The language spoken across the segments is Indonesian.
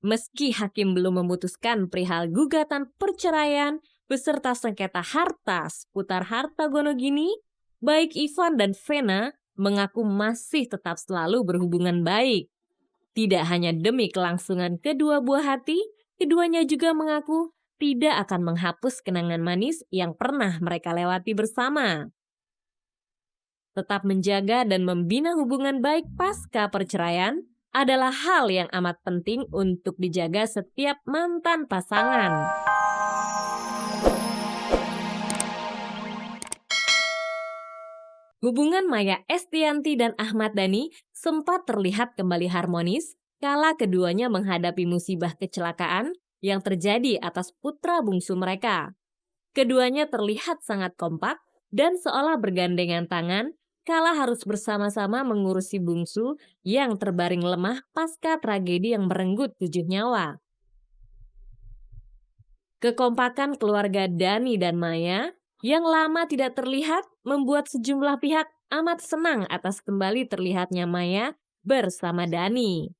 Meski hakim belum memutuskan perihal gugatan perceraian beserta sengketa harta seputar harta Gonogini, baik Ivan dan Vena mengaku masih tetap selalu berhubungan baik. Tidak hanya demi kelangsungan kedua buah hati, keduanya juga mengaku tidak akan menghapus kenangan manis yang pernah mereka lewati bersama. Tetap menjaga dan membina hubungan baik pasca perceraian adalah hal yang amat penting untuk dijaga setiap mantan pasangan. Hubungan Maya Estianty dan Ahmad Dhani sempat terlihat kembali harmonis kala keduanya menghadapi musibah kecelakaan yang terjadi atas putra bungsu mereka. Keduanya terlihat sangat kompak dan seolah bergandengan tangan kala harus bersama-sama mengurusi bungsu yang terbaring lemah pasca tragedi yang merenggut 7 nyawa. Kekompakan keluarga Dhani dan Maya yang lama tidak terlihat membuat sejumlah pihak amat senang atas kembali terlihatnya Maya bersama Dhani.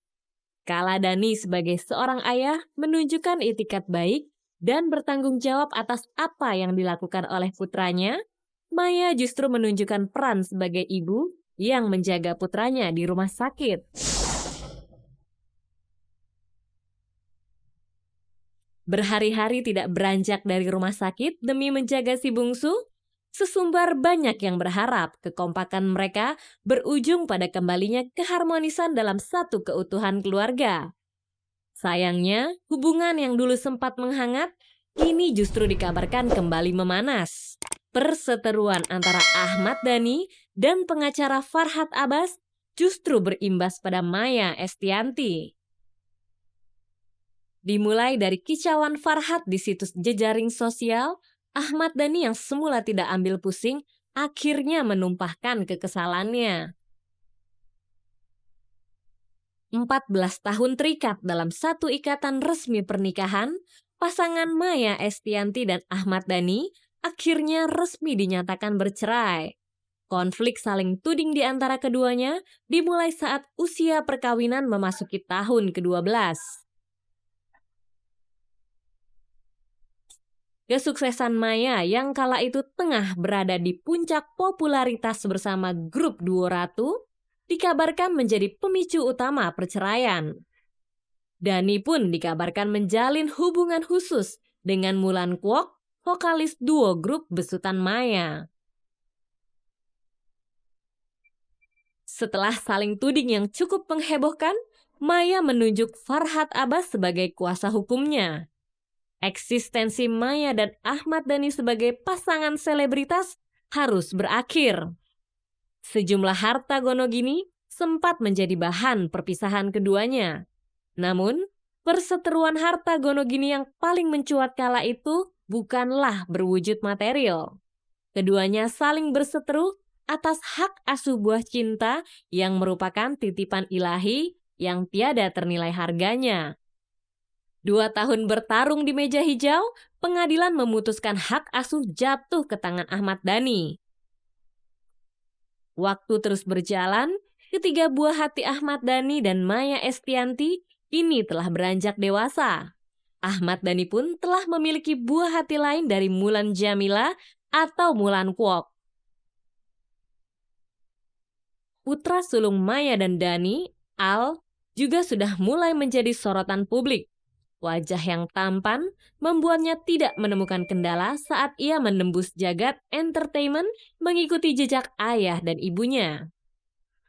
Kala Dhani sebagai seorang ayah menunjukkan itikat baik dan bertanggung jawab atas apa yang dilakukan oleh putranya, Maya justru menunjukkan peran sebagai ibu yang menjaga putranya di rumah sakit. Berhari-hari tidak beranjak dari rumah sakit demi menjaga si bungsu, sesumbar banyak yang berharap kekompakan mereka berujung pada kembalinya keharmonisan dalam satu keutuhan keluarga. Sayangnya, hubungan yang dulu sempat menghangat, kini justru dikabarkan kembali memanas. Perseteruan antara Ahmad Dhani dan pengacara Farhad Abbas justru berimbas pada Maya Estianty. Dimulai dari kicauan Farhad di situs jejaring sosial, Ahmad Dhani yang semula tidak ambil pusing akhirnya menumpahkan kekesalannya. 14 tahun terikat dalam satu ikatan resmi pernikahan, pasangan Maya Estianty dan Ahmad Dhani akhirnya resmi dinyatakan bercerai. Konflik saling tuding di antara keduanya dimulai saat usia perkawinan memasuki tahun ke-12. Kesuksesan Maya yang kala itu tengah berada di puncak popularitas bersama grup duo Ratu, dikabarkan menjadi pemicu utama perceraian. Dhani pun dikabarkan menjalin hubungan khusus dengan Mulan Kwok, vokalis duo grup besutan Maya. Setelah saling tuding yang cukup menghebohkan, Maya menunjuk Farhad Abbas sebagai kuasa hukumnya. Eksistensi Maya dan Ahmad Dhani sebagai pasangan selebritas harus berakhir. Sejumlah harta Gonogini sempat menjadi bahan perpisahan keduanya. Namun, perseteruan harta Gonogini yang paling mencuat kala itu bukanlah berwujud material. Keduanya saling berseteru atas hak asuh buah cinta yang merupakan titipan ilahi yang tiada ternilai harganya. 2 tahun bertarung di meja hijau, pengadilan memutuskan hak asuh jatuh ke tangan Ahmad Dhani. Waktu terus berjalan, ketiga buah hati Ahmad Dhani dan Maya Estianty kini telah beranjak dewasa. Ahmad Dhani pun telah memiliki buah hati lain dari Mulan Jamila atau Mulan Kwok. Putra sulung Maya dan Dhani, Al, juga sudah mulai menjadi sorotan publik. Wajah yang tampan membuatnya tidak menemukan kendala saat ia menembus jagat entertainment mengikuti jejak ayah dan ibunya.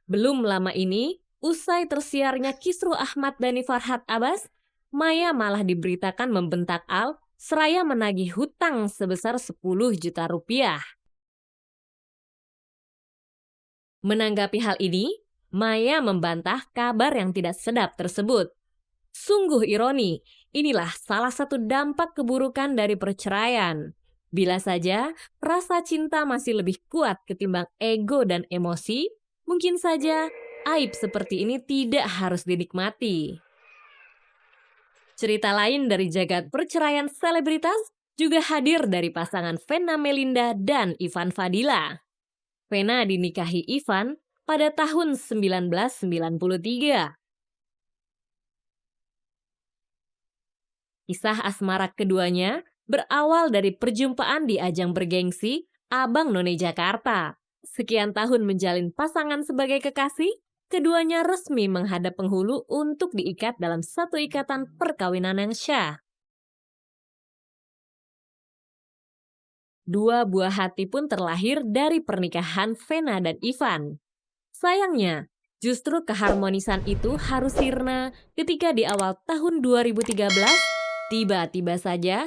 Belum lama ini, usai tersiarnya kisruh Ahmad Dhani Farhad Abbas, Maya malah diberitakan membentak Al seraya menagih hutang sebesar 10 juta rupiah. Menanggapi hal ini, Maya membantah kabar yang tidak sedap tersebut. Sungguh ironi, inilah salah satu dampak keburukan dari perceraian. Bila saja rasa cinta masih lebih kuat ketimbang ego dan emosi, mungkin saja aib seperti ini tidak harus dinikmati. Cerita lain dari jagat perceraian selebritas juga hadir dari pasangan Vena Melinda dan Ivan Fadila. Vena dinikahi Ivan pada tahun 1993. Kisah asmara keduanya berawal dari perjumpaan di ajang bergengsi Abang None Jakarta. Sekian tahun menjalin pasangan sebagai kekasih, keduanya resmi menghadap penghulu untuk diikat dalam satu ikatan perkawinan yang syah. Dua buah hati pun terlahir dari pernikahan Vena dan Ivan. Sayangnya, justru keharmonisan itu harus sirna ketika di awal tahun 2013, tiba-tiba saja,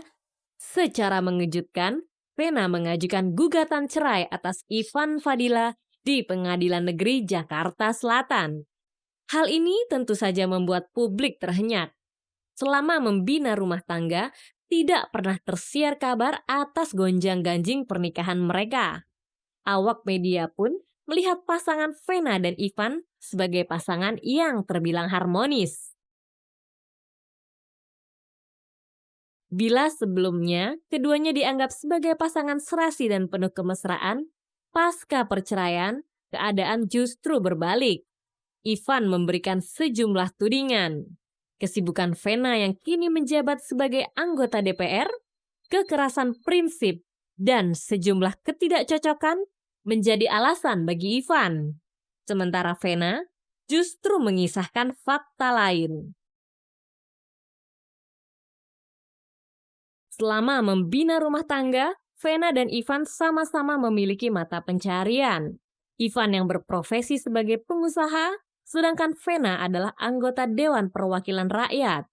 secara mengejutkan, Vena mengajukan gugatan cerai atas Ivan Fadila di Pengadilan Negeri Jakarta Selatan. Hal ini tentu saja membuat publik terhenyak. Selama membina rumah tangga, tidak pernah tersiar kabar atas gonjang-ganjing pernikahan mereka. Awak media pun melihat pasangan Vena dan Ivan sebagai pasangan yang terbilang harmonis. Bila sebelumnya keduanya dianggap sebagai pasangan serasi dan penuh kemesraan, pasca perceraian, keadaan justru berbalik. Ivan memberikan sejumlah tudingan. Kesibukan Vena yang kini menjabat sebagai anggota DPR, kekerasan prinsip, dan sejumlah ketidakcocokan menjadi alasan bagi Ivan. Sementara Vena justru mengisahkan fakta lain. Selama membina rumah tangga, Vena dan Ivan sama-sama memiliki mata pencarian. Ivan yang berprofesi sebagai pengusaha, sedangkan Vena adalah anggota Dewan Perwakilan Rakyat.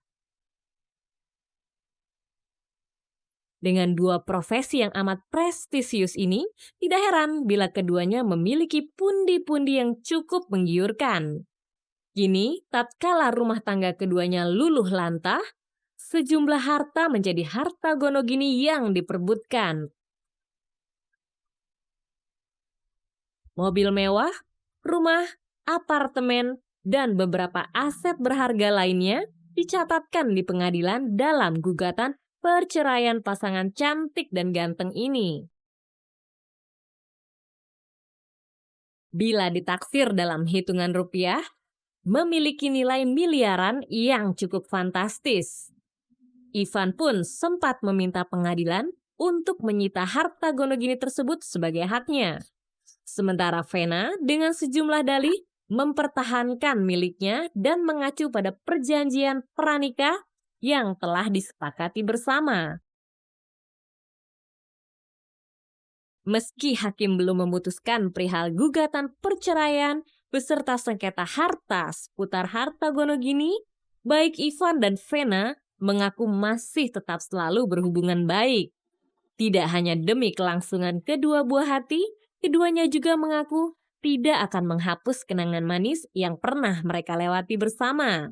Dengan dua profesi yang amat prestisius ini, tidak heran bila keduanya memiliki pundi-pundi yang cukup menggiurkan. Kini, tatkala rumah tangga keduanya luluh lantah, sejumlah harta menjadi harta gonogini yang diperebutkan. Mobil mewah, rumah, apartemen, dan beberapa aset berharga lainnya dicatatkan di pengadilan dalam gugatan perceraian pasangan cantik dan ganteng ini. Bila ditaksir dalam hitungan rupiah, memiliki nilai miliaran yang cukup fantastis. Ivan pun sempat meminta pengadilan untuk menyita harta gonogini tersebut sebagai haknya. Sementara Vena dengan sejumlah dalih mempertahankan miliknya dan mengacu pada perjanjian pranikah yang telah disepakati bersama. Meski hakim belum memutuskan perihal gugatan perceraian beserta sengketa harta seputar harta gonogini, baik Ivan dan Vena mengaku masih tetap selalu berhubungan baik. Tidak hanya demi kelangsungan kedua buah hati, keduanya juga mengaku tidak akan menghapus kenangan manis yang pernah mereka lewati bersama.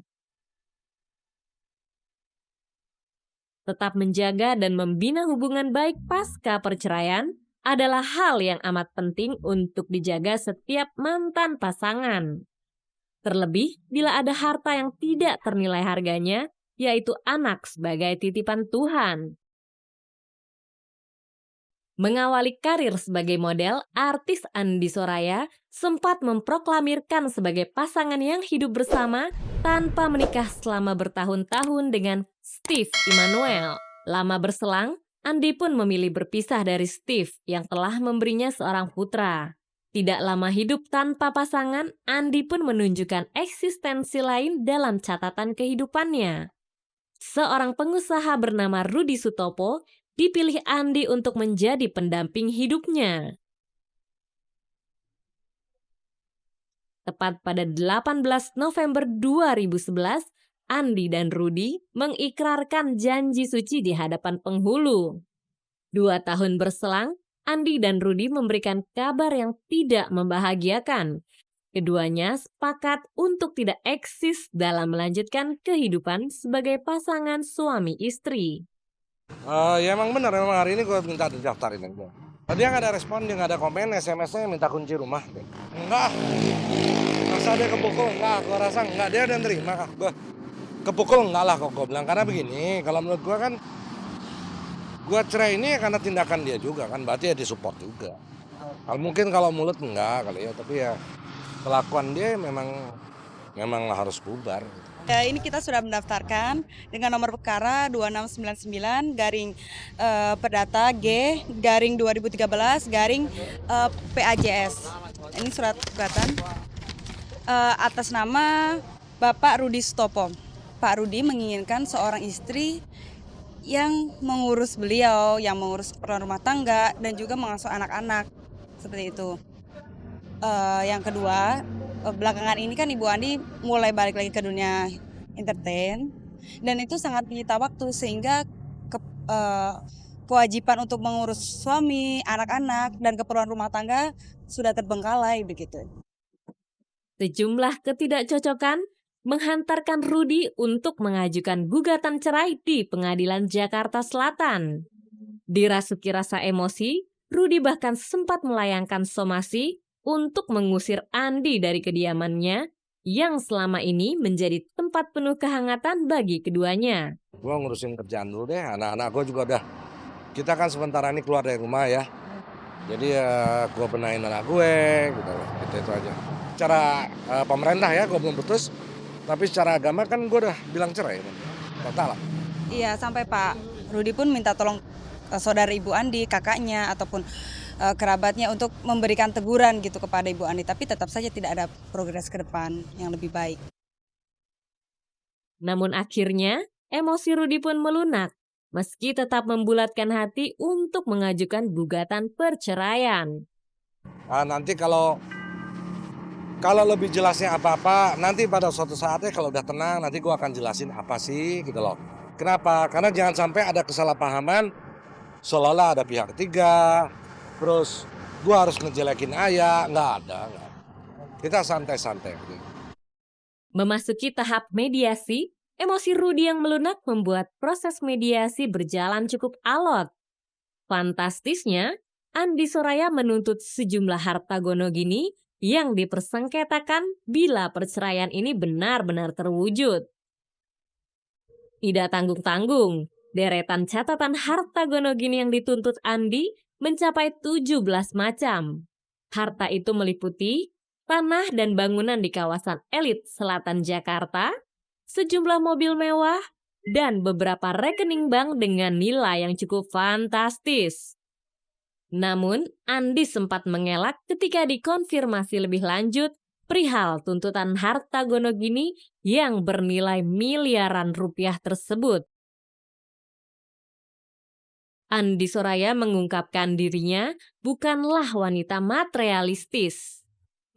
Tetap menjaga dan membina hubungan baik pasca perceraian adalah hal yang amat penting untuk dijaga setiap mantan pasangan. Terlebih bila ada harta yang tidak ternilai harganya, yaitu anak sebagai titipan Tuhan. Mengawali karir sebagai model, artis Andi Soraya sempat memproklamirkan sebagai pasangan yang hidup bersama tanpa menikah selama bertahun-tahun dengan Steve Immanuel. Lama berselang, Andi pun memilih berpisah dari Steve yang telah memberinya seorang putra. Tidak lama hidup tanpa pasangan, Andi pun menunjukkan eksistensi lain dalam catatan kehidupannya. Seorang pengusaha bernama Rudi Sutopo dipilih Andi untuk menjadi pendamping hidupnya. Tepat pada 18 November 2011, Andi dan Rudi mengikrarkan janji suci di hadapan penghulu. 2 tahun berselang, Andi dan Rudi memberikan kabar yang tidak membahagiakan. Keduanya sepakat untuk tidak eksis dalam melanjutkan kehidupan sebagai pasangan suami istri. Ya emang benar, emang hari ini gue minta didaftarin aja. Dia nggak ada respon, dia nggak ada komen, SMS-nya minta kunci rumah. Enggak, masa dia kepukul? Enggak, gue rasa enggak, dia udah nerima. Gue kepukul enggak lah kok gue bilang, karena begini, kalau menurut gue kan, gue cerai ini karena tindakan dia juga kan, berarti ya disupport juga. Mungkin kalau mulut enggak kali ya, tapi ya kelakuan dia memang harus bubar. Ya, ini kita sudah mendaftarkan dengan nomor perkara 2699 garing Perdata G garing 2013 garing PAJS. Ini surat gugatan atas nama Bapak Rudi Sutopo. Pak Rudi menginginkan seorang istri yang mengurus beliau, yang mengurus keperluan rumah tangga dan juga mengasuh anak-anak seperti itu. Yang kedua, belakangan ini kan Ibu Andi mulai balik lagi ke dunia entertain dan itu sangat menyita waktu sehingga kewajiban untuk mengurus suami, anak-anak dan keperluan rumah tangga sudah terbengkalai begitu. Sejumlah ketidakcocokan menghantarkan Rudi untuk mengajukan gugatan cerai di Pengadilan Jakarta Selatan. Dirasuki rasa emosi, Rudi bahkan sempat melayangkan somasi untuk mengusir Andi dari kediamannya yang selama ini menjadi tempat penuh kehangatan bagi keduanya. Gue ngurusin kerjaan dulu deh, anak-anak gue juga udah. Kita kan sementara ini keluar dari rumah ya. Jadi gue benahin anak gue, gitu loh. Itu aja. Secara pemerintah ya, gue belum putus. Tapi secara agama kan gue udah bilang cerai. Total. Iya, sampai Pak Rudi pun minta tolong saudara Ibu Andi, kakaknya, ataupun kerabatnya untuk memberikan teguran gitu kepada Ibu Andi. Tapi tetap saja tidak ada progres ke depan yang lebih baik. Namun akhirnya, emosi Rudi pun melunak, meski tetap membulatkan hati untuk mengajukan gugatan perceraian. Nanti kalau lebih jelasnya apa-apa, nanti pada suatu saatnya kalau udah tenang, nanti gue akan jelasin apa sih gitu loh. Kenapa? Karena jangan sampai ada kesalahpahaman, seolah-olah ada pihak ketiga, terus gue harus ngejelekin ayah, nggak ada. Kita santai-santai. Memasuki tahap mediasi, emosi Rudi yang melunak membuat proses mediasi berjalan cukup alot. Fantastisnya, Andi Soraya menuntut sejumlah harta gonogini yang dipersengketakan bila perceraian ini benar-benar terwujud. Tidak tanggung-tanggung, deretan catatan harta gonogini yang dituntut Andi mencapai 17 macam. Harta itu meliputi tanah dan bangunan di kawasan elit selatan Jakarta, sejumlah mobil mewah, dan beberapa rekening bank dengan nilai yang cukup fantastis. Namun, Andi sempat mengelak ketika dikonfirmasi lebih lanjut perihal tuntutan harta gonogini yang bernilai miliaran rupiah tersebut. Andi Soraya mengungkapkan dirinya bukanlah wanita materialistis.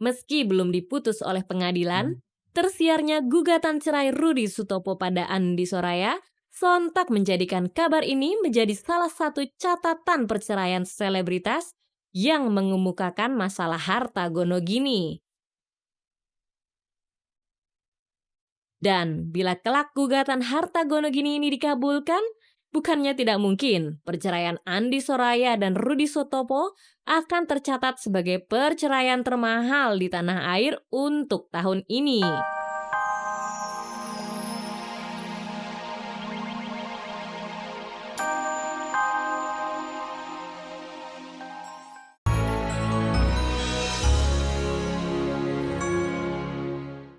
Meski belum diputus oleh pengadilan, tersiarnya gugatan cerai Rudi Sutopo pada Andi Soraya sontak menjadikan kabar ini menjadi salah satu catatan perceraian selebritas yang mengemukakan masalah harta gonogini. Dan bila kelak gugatan harta gonogini ini dikabulkan, bukannya tidak mungkin perceraian Andi Soraya dan Rudi Sutopo akan tercatat sebagai perceraian termahal di tanah air untuk tahun ini.